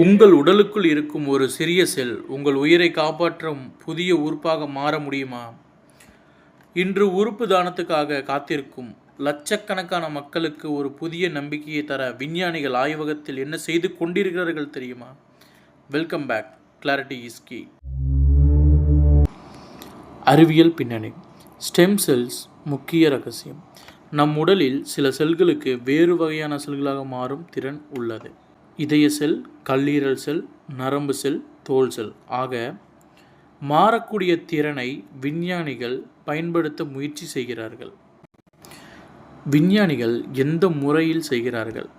உங்கள் உடலுக்குள் இருக்கும் ஒரு சிறிய செல் உங்கள் உயிரை காப்பாற்றும் புதிய உறுப்பாக மாற முடியுமா? இன்று உறுப்பு தானத்துக்காக காத்திருக்கும் லட்சக்கணக்கான மக்களுக்கு ஒரு புதிய நம்பிக்கையை தர விஞ்ஞானிகள் ஆய்வகத்தில் என்ன செய்து கொண்டிருக்கிறார்கள் தெரியுமா? Welcome back. Clarity is key. அறிவியல் பின்னணி. ஸ்டெம் செல்ஸ் முக்கிய ரகசியம். நம் உடலில் சில செல்களுக்கு வேறு வகையான செல்களாக மாறும் திறன் உள்ளது. இதய செல், கல்லீரல் செல், நரம்பு செல், தோல் செல் ஆக மாறக்கூடிய திறனை விஞ்ஞானிகள் பயன்படுத்த முயற்சி செய்கிறார்கள். விஞ்ஞானிகள் எந்த முறையில் செய்கிறார்கள்?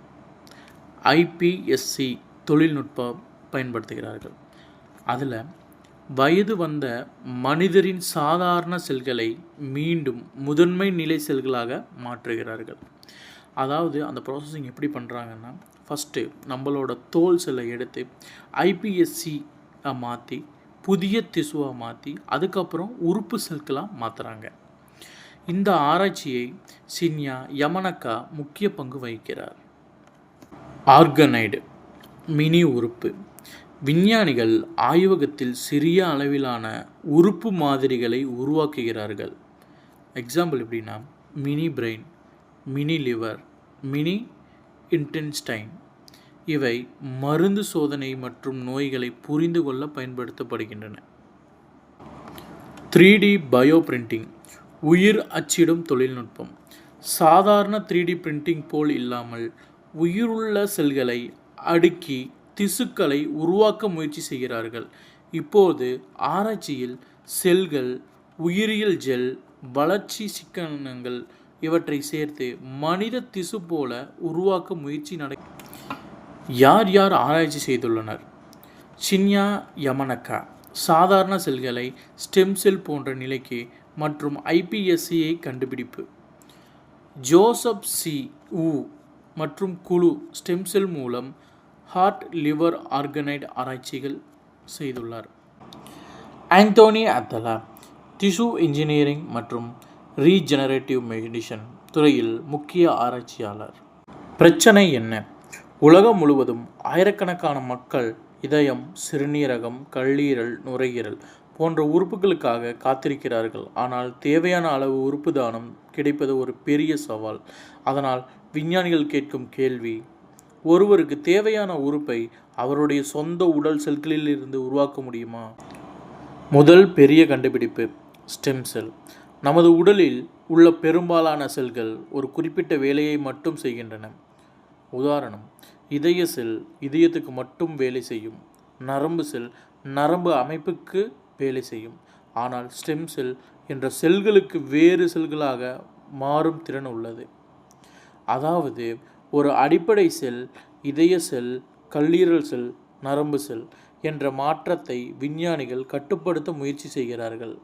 iPSC தொழில்நுட்பம் பயன்படுத்துகிறார்கள். அதில் வயது வந்த மனிதரின் சாதாரண செல்களை மீண்டும் முதன்மை நிலை செல்களாக மாற்றுகிறார்கள். அதாவது அந்த ப்ராசஸிங் எப்படி பண்ணுறாங்கன்னா, ஃபஸ்ட்டு நம்மளோட தோல் செல்லை எடுத்து iPSC மாற்றி புதிய திசுவாக மாற்றி அதுக்கப்புறம் உறுப்பு செல்களாக மாற்றுறாங்க. இந்த ஆராய்ச்சியை ஷின்யா யமனக்கா முக்கிய பங்கு வகிக்கிறார். ஆர்கனைடு மினி உறுப்பு. விஞ்ஞானிகள் ஆய்வகத்தில் சிறிய அளவிலான உறுப்பு மாதிரிகளை உருவாக்குகிறார்கள். எக்ஸாம்பிள் எப்படின்னா, mini brain, mini liver, mini intestine. இவை மருந்து சோதனை மற்றும் நோய்களை புரிந்து கொள்ள பயன்படுத்தப்படுகின்றன. 3D பயோ பிரிண்டிங் உயிர் அச்சிடும் தொழில்நுட்பம். சாதாரண 3D பிரிண்டிங் போல் இல்லாமல் உயிருள்ள செல்களை அடுக்கி திசுக்களை உருவாக்க முயற்சி செய்கிறார்கள். இப்போது ஆராய்ச்சியில் செல்கள், உயிரியல் ஜெல், வளர்ச்சி சிக்கனங்கள் இவற்றை சேர்த்து மனித திசு போல உருவாக்க முயற்சி யார் யார் ஆராய்ச்சி செய்துள்ளனர்? ஷின்யா யமனக்கா சாதாரண செல்களை ஸ்டெம் செல் போன்ற நிலைக்கு மற்றும் iPSCயை கண்டுபிடிப்பு. ஜோசப் சி ஊ மற்றும் குழு ஸ்டெம் செல் மூலம் ஹார்ட், லிவர் ஆர்கனைடு ஆராய்ச்சிகள் செய்துள்ளார். ஆண்டோனி அத்தலா டிஷ்யூ இன்ஜினியரிங் மற்றும் ரீஜெனரேட்டிவ் மெடிசன் துறையில் முக்கிய ஆராய்ச்சியாளர். பிரச்சனை என்ன? உலகம் முழுவதும் ஆயிரக்கணக்கான மக்கள் இதயம், சிறுநீரகம், கல்லீரல், நுரையீரல் போன்ற உறுப்புகளுக்காக காத்திருக்கிறார்கள். ஆனால் தேவையான அளவு உறுப்பு தானம் கிடைப்பது ஒரு பெரிய சவால். அதனால் விஞ்ஞானிகள் கேட்கும் கேள்வி, ஒருவருக்கு தேவையான உறுப்பை அவருடைய சொந்த உடல் செல்களில் இருந்து உருவாக்க முடியுமா? முதல் பெரிய கண்டுபிடிப்பு ஸ்டெம் செல். நமது உடலில் உள்ள பெரும்பாலான செல்கள் ஒரு குறிப்பிட்ட வேலையை மட்டும் செய்கின்றன. உதாரணம், இதய செல் இதயத்துக்கு மட்டும் வேலை செய்யும். நரம்பு செல் நரம்பு அமைப்புக்கு வேலை செய்யும். ஆனால் ஸ்டெம் செல் என்ற செல்களுக்கு வேறு செல்களாக மாறும் திறன் உள்ளது. அதாவது ஒரு அடிப்படை செல், இதய செல், கல்லீரல் செல், நரம்பு செல் என்ற மாற்றத்தை விஞ்ஞானிகள் கட்டுப்படுத்த முயற்சி செய்கிறார்கள்.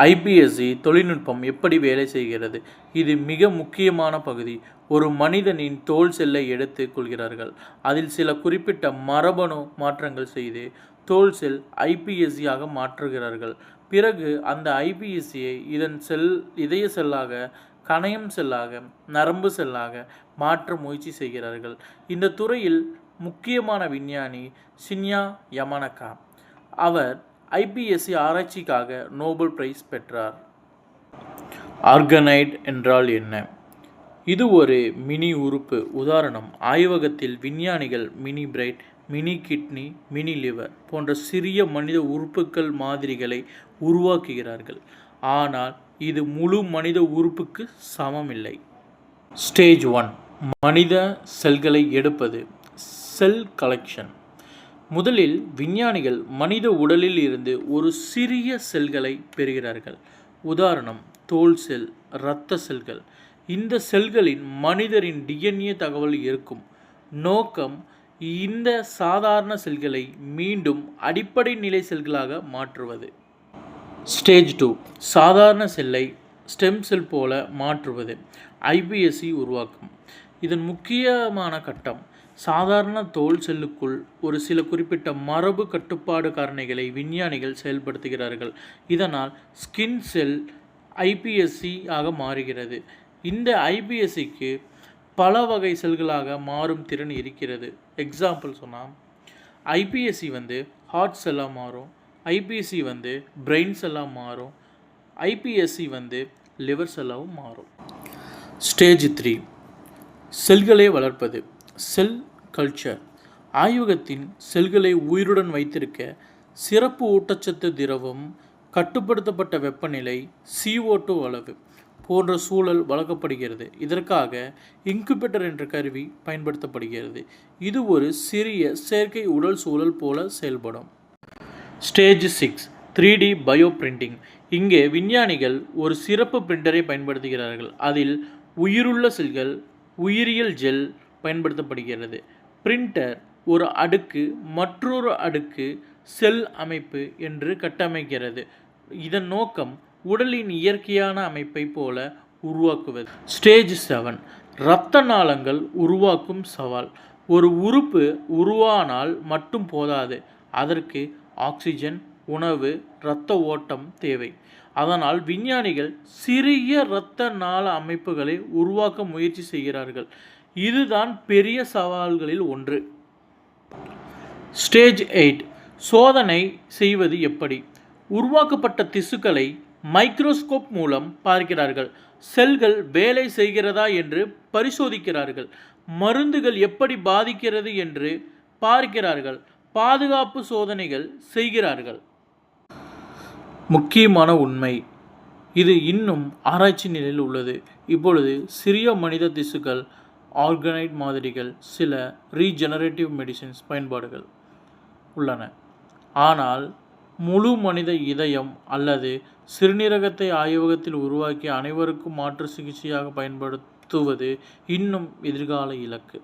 iPSC தொழில்நுட்பம் எப்படி வேலை செய்கிறது? இது மிக முக்கியமான பகுதி. ஒரு மனிதனின் தோல் செல்லை எடுத்து கொள்கிறார்கள். அதில் சில குறிப்பிட்ட மரபணு மாற்றங்கள் செய்து தோல் செல் iPSC ஆக மாற்றுகிறார்கள். பிறகு அந்த iPSCயை இதய செல்லாக, கணையம் செல்லாக, நரம்பு செல்லாக மாற்ற முயற்சி செய்கிறார்கள். இந்த துறையில் முக்கியமான விஞ்ஞானி ஷின்யா யமனக்கா. அவர் iPSC ஆராய்ச்சிக்காக நோபல் பிரைஸ் பெற்றார். ஆர்கனைடு என்றால் என்ன? இது ஒரு மினி உறுப்பு. உதாரணம், ஆய்வகத்தில் விஞ்ஞானிகள் mini brain, mini kidney, mini liver போன்ற சிறிய மனித உறுப்புகள் மாதிரிகளை உருவாக்குகிறார்கள். ஆனால் இது முழு மனித உறுப்புக்கு சமமில்லை. ஸ்டேஜ் 1 மனித செல்களை எடுப்பது. செல் கலெக்ஷன். முதலில் விஞ்ஞானிகள் மனித உடலில் இருந்து ஒரு சிறிய செல்களை பெறுகிறார்கள். உதாரணம், தோல் செல், இரத்த செல்கள். இந்த செல்களின் மனிதரின் DNA தகவல் இருக்கும். நோக்கம், இந்த சாதாரண செல்களை மீண்டும் அடிப்படை நிலை செல்களாக மாற்றுவது. ஸ்டேஜ் 2 சாதாரண செல்லை ஸ்டெம் செல் போல மாற்றுவது. iPSC உருவாக்கும். இதன் முக்கியமான கட்டம், சாதாரண தோல் செல்லுக்குள் ஒரு சில குறிப்பிட்ட மரபு கட்டுப்பாடு காரணிகளை விஞ்ஞானிகள் செயல்படுத்துகிறார்கள். இதனால் ஸ்கின் செல் iPSC ஆக மாறுகிறது. இந்த iPSCக்கு பல வகை செல்களாக மாறும் திறன் இருக்கிறது. எக்ஸாம்பிள் சொன்னால், ஐபிஎஸ்சி வந்து ஹார்ட் செல்லாக மாறும், ஐபிஎஸ்சி வந்து பிரெயின் செல்லாக மாறும், ஐபிஎஸ்சி வந்து லிவர் செல்லாகவும் மாறும். ஸ்டேஜ் 3 செல்களை வளர்ப்பது. செல் கல்ச்சர் ஆய்வகத்தின் செல்களை உயிருடன் வைத்திருக்க சிறப்பு ஊட்டச்சத்து திரவம், கட்டுப்படுத்தப்பட்ட வெப்பநிலை, CO2 அளவு போன்ற சூழல் வளர்க்கப்படுகிறது. இதற்காக இன்குபேட்டர் என்ற கருவி பயன்படுத்தப்படுகிறது. இது ஒரு சிறிய செயற்கை உடல் சூழல் போல செயல்படும். Stage 6 3D bio printing. இங்கே விஞ்ஞானிகள் ஒரு சிறப்பு பிரிண்டரை பயன்படுத்துகிறார்கள். அதில் உயிருள்ள செல்கள், உயிரியல் ஜெல் பயன்படுத்தப்படுகிறது. பிரிண்டர் ஒரு அடுக்கு மற்றொரு அடுக்கு செல் அமைப்பு என்று கட்டமைக்கிறது. இதன் நோக்கம் உடலின் இயற்கையான அமைப்பை போல உருவாக்குவது. ஸ்டேஜ் 7 இரத்த நாளங்கள் உருவாக்கும் சவால். ஒரு உறுப்பு உருவானால் மட்டும் போதாது, அதற்கு ஆக்சிஜன், உணவு, இரத்த ஓட்டம் தேவை. அதனால் விஞ்ஞானிகள் சிறிய இரத்த நாள அமைப்புகளை உருவாக்க முயற்சி செய்கிறார்கள். இதுதான் பெரிய சவால்களில் ஒன்று. ஸ்டேஜ் 8 சோதனை செய்வது எப்படி? உருவாக்கப்பட்ட திசுக்களை மைக்ரோஸ்கோப் மூலம் பார்க்கிறார்கள். செல்கள் வேலை செய்கிறதா என்று பரிசோதிக்கிறார்கள். மருந்துகள் எப்படி பாதிக்கிறது என்று பார்க்கிறார்கள். பாதுகாப்பு சோதனைகள் செய்கிறார்கள். முக்கியமான உண்மை, இது இன்னும் ஆராய்ச்சி நிலையில் உள்ளது. இப்பொழுது சிறிய மனித திசுக்கள், ஆர்கனைட் மாதிரிகள், சில ரீஜெனரேட்டிவ் மெடிசின்ஸ் பயன்பாடுகள் உள்ளன. ஆனால் முழு மனித இதயம் அல்லது சிறுநீரகத்தை ஆய்வகத்தில் உருவாக்கி அனைவருக்கும் மாற்று சிகிச்சையாக பயன்படுத்துவது இன்னும் எதிர்கால இலக்கு.